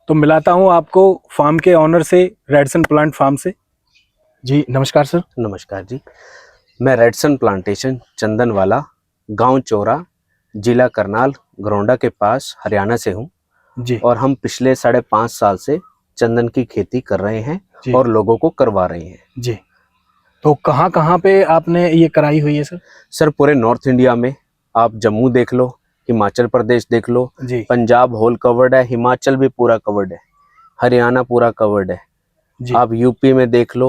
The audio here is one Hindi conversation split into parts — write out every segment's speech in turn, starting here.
तो मिलाता हूँ आपको फार्म के ऑनर से, रेडसन प्लांट फार्म से। जी नमस्कार सर। नमस्कार जी, मैं रेडसन प्लांटेशन चंदनवाला, गांव चोरा, जिला करनाल, घरौंडा के पास, हरियाणा से हूं। जी और हम पिछले 5.5 साल से चंदन की खेती कर रहे हैं और लोगों को करवा रहे हैं। जी, तो कहाँ कहाँ पे आपने ये कराई हुई है सर? सर पूरे नॉर्थ इंडिया में, आप जम्मू देख लो, हिमाचल प्रदेश देख लो, पंजाब होल कवर्ड है, हिमाचल भी पूरा कवर्ड है, हरियाणा पूरा कवर्ड है, आप यूपी में देख लो,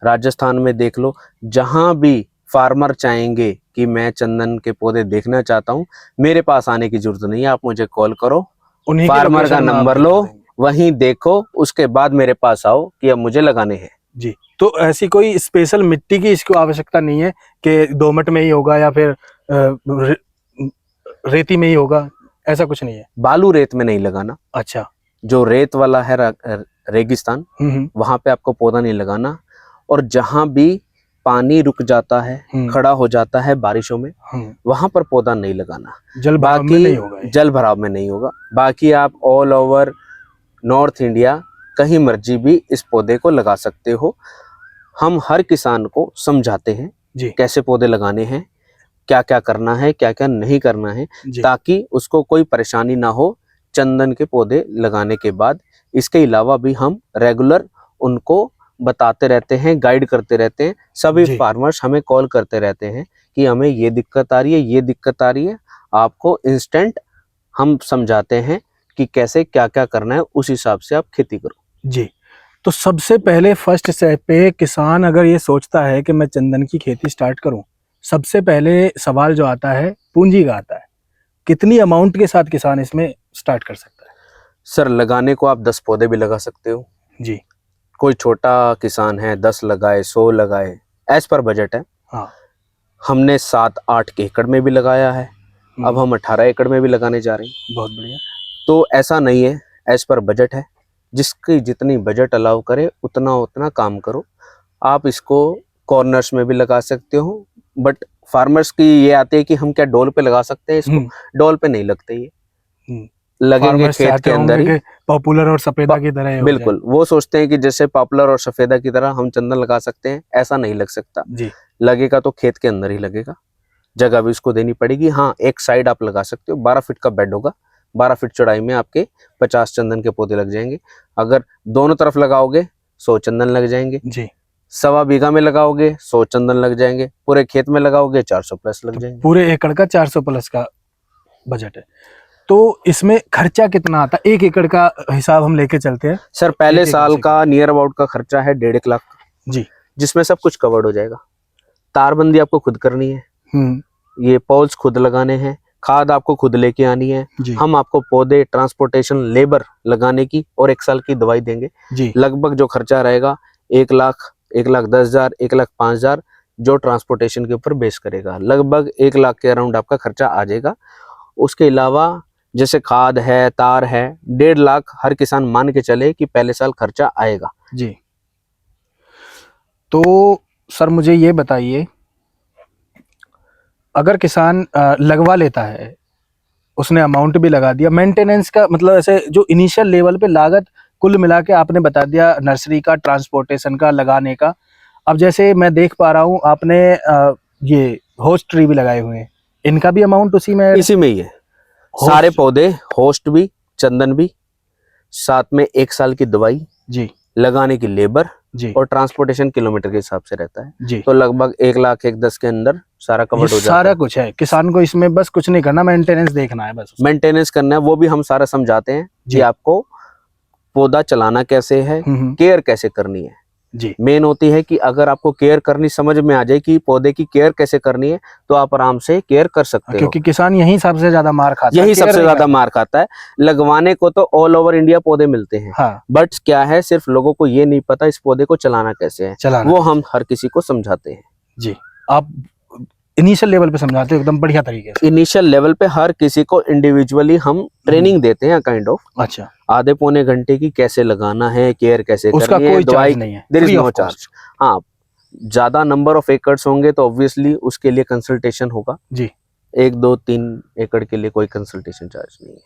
राजस्थान में देख लो। जहां भी फार्मर चाहेंगे कि मैं चंदन के पौधे देखना चाहता हूं, मेरे पास आने की जरूरत नहीं है, आप मुझे कॉल करो, फार्मर का नंबर लो, वहीं देखो, उसके बाद मेरे पास आओ कि अब मुझे लगाने हैं। जी, तो ऐसी कोई स्पेशल मिट्टी की इसको आवश्यकता नहीं है कि दोमट में ही होगा या फिर रेती में ही होगा, ऐसा कुछ नहीं है? बालू रेत में नहीं लगाना। अच्छा, जो रेत वाला है रेगिस्तान, वहां पे आपको पौधा नहीं लगाना। और जहां भी पानी रुक जाता है, खड़ा हो जाता है बारिशों में, वहां पर पौधा नहीं लगाना। जल भराव में नहीं होगा, जल भराव में नहीं होगा। बाकी आप ऑल ओवर नॉर्थ इंडिया कहीं मर्जी भी इस पौधे को लगा सकते हो। हम हर किसान को समझाते हैं कैसे पौधे लगाने हैं, क्या क्या करना है, क्या क्या नहीं करना है, ताकि उसको कोई परेशानी ना हो चंदन के पौधे लगाने के बाद। इसके अलावा भी हम रेगुलर उनको बताते रहते हैं, गाइड करते रहते हैं। सभी फार्मर्स हमें कॉल करते रहते हैं कि हमें ये दिक्कत आ रही है, ये दिक्कत आ रही है। आपको इंस्टेंट हम समझाते हैं कि कैसे क्या क्या करना है, उस हिसाब से आप खेती करो। जी, तो सबसे पहले फर्स्ट स्टेप पे किसान अगर ये सोचता है कि मैं चंदन की खेती स्टार्ट करूं, सबसे पहले सवाल जो आता है पूंजी का आता है। कितनी अमाउंट के साथ किसान इसमें स्टार्ट कर सकता है? सर लगाने को आप 10 पौधे भी लगा सकते हो जी। कोई छोटा किसान है 10 लगाए, 100 लगाए, एज पर बजट है। हाँ, हमने 7-8 एकड़ में भी लगाया है, अब हम 18 एकड़ में भी लगाने जा रहे हैं। बहुत बढ़िया। तो ऐसा नहीं है, एज पर बजट है, जिसकी जितनी बजट अलाउ करे उतना उतना काम करो। आप इसको कॉर्नर्स में भी लगा सकते हो, बट फार्मर्स की ये आती है कि हम क्या डोल पे लगा सकते हैं इसको? डोल पे नहीं लगते, ये लगेंगे खेत के अंदर ही, पॉपुलर और सफेदा की तरह। बिल्कुल, वो सोचते हैं कि जैसे पॉपुलर और सफेदा की तरह हम चंदन लगा सकते हैं, ऐसा नहीं लग सकता जी। लगेगा तो खेत के अंदर ही लगेगा, जगह भी उसको देनी पड़ेगी। हाँ, एक साइड आप लगा सकते हो, 12 फीट का बेड होगा, 12 फीट चौड़ाई में आपके 50 चंदन के पौधे लग जाएंगे। अगर दोनों तरफ लगाओगे 100 चंदन लग जाएंगे जी। 1.25 बीघा में लगाओगे 100 चंदन लग जाएंगे, पूरे खेत में लगाओगे 400 प्लस लग जाएंगे। पूरे एकड़ का 400 प्लस का बजट है। तो इसमें खर्चा कितना आता है? 1 एकड़ का हिसाब हम लेके चलते हैं सर। पहले साल का नियर अबाउट का खर्चा है 1.5 लाख जी, जिसमें सब कुछ कवर्ड हो जाएगा। तारबंदी आपको खुद करनी है, ये पोल्स खुद लगाने हैं, खाद आपको खुद लेके आनी है, हम आपको पौधे, ट्रांसपोर्टेशन, लेबर लगाने की और 1 साल की दवाई देंगे। लगभग जो खर्चा रहेगा 1 लाख, 1,10,000, 1,05,000, जो ट्रांसपोर्टेशन के ऊपर बेस करेगा, लगभग 1 लाख के अराउंड आपका खर्चा आ जाएगा। उसके अलावा जैसे खाद है, तार है, 1.5 लाख हर किसान मान के चले कि पहले साल खर्चा आएगा जी। तो सर मुझे ये बताइए, अगर किसान लगवा लेता है, उसने अमाउंट भी लगा दिया, मेंटेनेंस का मतलब ऐसे जो इनिशियल लेवल पे लागत कुल मिला के आपने बता दिया, नर्सरी का, ट्रांसपोर्टेशन का, लगाने का। अब जैसे मैं देख पा रहा हूँ आपने ये होस्ट ट्री भी लगाए हुए हैं, इनका भी अमाउंट इसी में ही है। सारे पौधे, होस्ट भी, चंदन भी, साथ में 1 साल की दवाई जी, लगाने की लेबर जी, और ट्रांसपोर्टेशन किलोमीटर के हिसाब से रहता है जी। तो लगभग 1 लाख 1,10 के अंदर सारा कवर हो जाता है। सारा कुछ है, किसान को इसमें बस कुछ नहीं करना, मेंटेनेंस देखना है, बस मेंटेनेंस करना है। वो भी हम सारा समझाते हैं कि आपको पौधा चलाना कैसे है, केयर कैसे करनी है जी। मेन होती है कि अगर आपको केयर करनी समझ में आ जाए कि पौधे की केयर कैसे करनी है, तो आप आराम से केयर कर सकते हो। क्योंकि किसान यही सबसे ज्यादा मार खाता है, यही सबसे ज्यादा मार खाता है। लगवाने को तो ऑल ओवर इंडिया पौधे मिलते हैं, हाँ। बट क्या है, सिर्फ लोगों को ये नहीं पता इस पौधे को चलाना कैसे है, वो हम हर किसी को समझाते हैं जी। आप इनिशियल लेवल पे समझाते हो एकदम बढ़िया तरीके से। इनिशियल लेवल पे हर किसी को इंडिविजुअली हम ट्रेनिंग देते हैं, काइंड ऑफ। अच्छा, आधे पौने घंटे की कैसे लगाना है, केयर कैसे उसका करनी है, कोई चार्ज नहीं है, देयर इज नो चार्ज। हाँ, ज्यादा नंबर ऑफ एकर्स होंगे तो ऑब्वियसली उसके लिए कंसल्टेशन होगा जी। 1, 2, 3 एकड़ के लिए कोई कंसल्टेशन चार्ज नहीं है।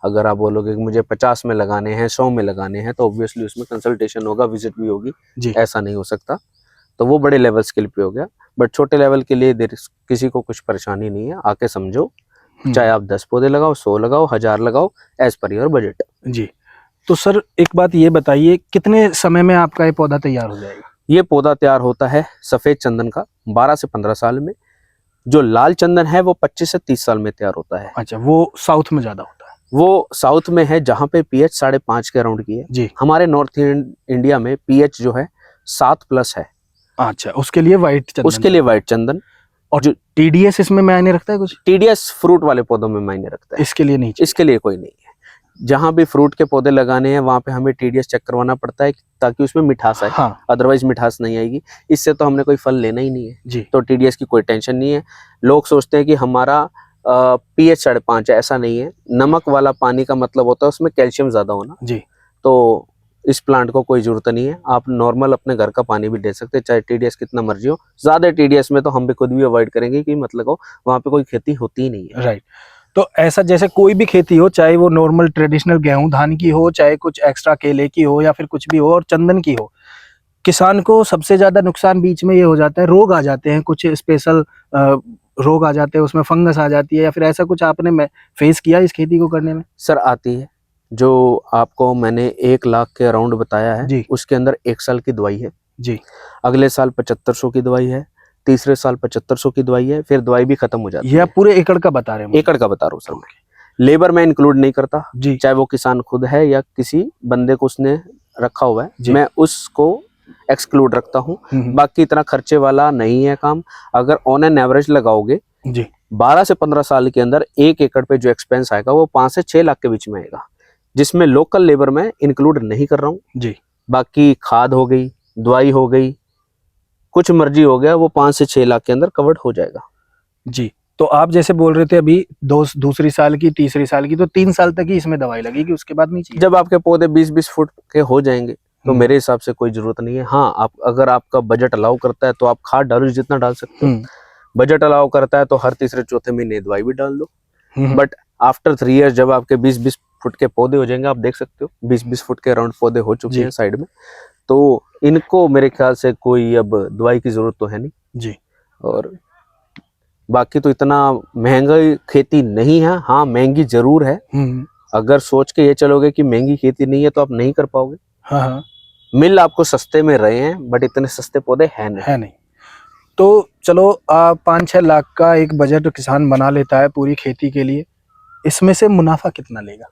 अगर आप बोलोगे कि मुझे 50 में लगाने हैं, 100 में लगाने हैं, तो ऑब्वियसली उसमें कंसल्टेशन होगा, विजिट भी होगी जी। ऐसा नहीं हो सकता। तो वो बड़े लेवल स्केल पे हो गया, बट छोटे लेवल के लिए किसी को कुछ परेशानी नहीं है, आके समझो। चाहे आप 10 पौधे लगाओ, 100 लगाओ, 1000 लगाओ, एज पर योर बजट। जी। तो सर एक बात ये बताइए, कितने समय में आपका ये पौधा तैयार हो जाएगा? ये पौधा तैयार होता है सफेद चंदन का 12 से 15 साल में। जो लाल चंदन है वो 25 से 30 साल में तैयार होता है। अच्छा, वो साउथ में ज्यादा होता है? वो साउथ में है जहाँ पे पीएच 5.5 के अराउंड की है। जी। हमारे नॉर्थ इंडिया में पीएच जो है 7+ है। अच्छा, उसके लिए व्हाइट चंदन? उसके लिए व्हाइट चंदन। और जो टीडीएस इसमें मायने रखता है कुछ? टीडीएस फ्रूट वाले पौधों में मायने रखता है, इसके लिए नहीं? इसके लिए कोई नहीं है। जहाँ भी फ्रूट के पौधे लगाने हैं वहां पे हमें टीडीएस चेक करवाना पड़ता है ताकि उसमें मिठास आए। हाँ। अदरवाइज मिठास नहीं आएगी, इससे तो हमने कोई फल लेना ही नहीं है जी। तो टीडीएस की कोई टेंशन नहीं है। लोग सोचते हैं कि हमारा पीएच 5.5 है, ऐसा नहीं है। नमक वाला पानी का मतलब होता है उसमें कैल्शियम ज्यादा होना। जी। तो इस प्लांट को कोई जरूरत नहीं है, आप नॉर्मल अपने घर का पानी भी दे सकते हैं, चाहे टीडीएस कितना मर्जी हो। ज्यादा टीडीएस में तो हम भी खुद भी अवॉइड करेंगे कि मतलब वहां पे कोई खेती होती ही नहीं है। राइट। तो ऐसा जैसे कोई भी खेती हो, चाहे वो नॉर्मल ट्रेडिशनल गेहूं धान की हो, चाहे कुछ एक्स्ट्रा केले की हो, या फिर कुछ भी हो, और चंदन की हो, किसान को सबसे ज्यादा नुकसान बीच में ये हो जाता है, रोग आ जाते हैं, कुछ स्पेशल रोग आ जाते हैं, उसमें फंगस आ जाती है, या फिर ऐसा कुछ आपने फेस किया इस खेती को करने में? सर आती है, जो आपको मैंने 1 लाख के अराउंड बताया है जी। उसके अंदर 1 साल की दवाई है जी। अगले साल 7500 की दवाई है, तीसरे साल 7500 की दवाई है, फिर दवाई भी खत्म हो जाती है। ये आप पूरे एकड़ का बता रहे हैं? एकड़ का बता रहा हूँ सर मैं। लेबर में इंक्लूड नहीं करता जी। चाहे वो किसान खुद है या किसी बंदे को उसने रखा हुआ है, मैं उसको एक्सक्लूड रखता हूँ। बाकी इतना खर्चे वाला नहीं है काम। अगर ऑन एन एवरेज लगाओगे जी 12 से 15 साल के अंदर 1 एकड़ पे जो एक्सपेंस आएगा वो 5 से 6 लाख के बीच में आएगा, जिसमें लोकल लेबर में इंक्लूड नहीं कर रहा हूँ। जी। बाकी खाद हो गई, दवाई हो गई, कुछ मर्जी हो गया, वो 5 से 6 लाख के अंदर कवर्ड हो जाएगा। जी। तो आप जैसे बोल रहे थे अभी दूसरी साल की, तीसरी साल की, तो 3 साल तक ही इसमें दवाई लगेगी, उसके बाद नहीं चाहिए? जब आपके पौधे 20-20 फुट के हो जाएंगे तो मेरे हिसाब से कोई जरूरत नहीं है। हाँ, आप अगर आपका बजट अलाउ करता है तो आप खाद डालो जितना डाल सकते हो। बजट अलाउ करता है तो हर तीसरे चौथे महीने दवाई भी डाल दो। बट आफ्टर 3 इयर्स जब आपके 20-20 फुट के पौधे हो जाएंगे, आप देख सकते हो 20-20 फुट के अराउंड पौधे हो चुके हैं साइड में, तो इनको मेरे ख्याल से कोई अब दवाई की जरूरत तो है नहीं जी। और बाकी तो इतना महंगा खेती नहीं है। हाँ, महंगी जरूर है। अगर सोच के ये चलोगे कि महंगी खेती नहीं है तो आप नहीं कर पाओगे। हाँ। मिल आपको सस्ते में रहे हैं बट इतने सस्ते पौधे है नहीं। तो चलो 5-6 लाख का एक बजट किसान बना लेता है पूरी खेती के लिए, इसमें से मुनाफा कितना लेगा?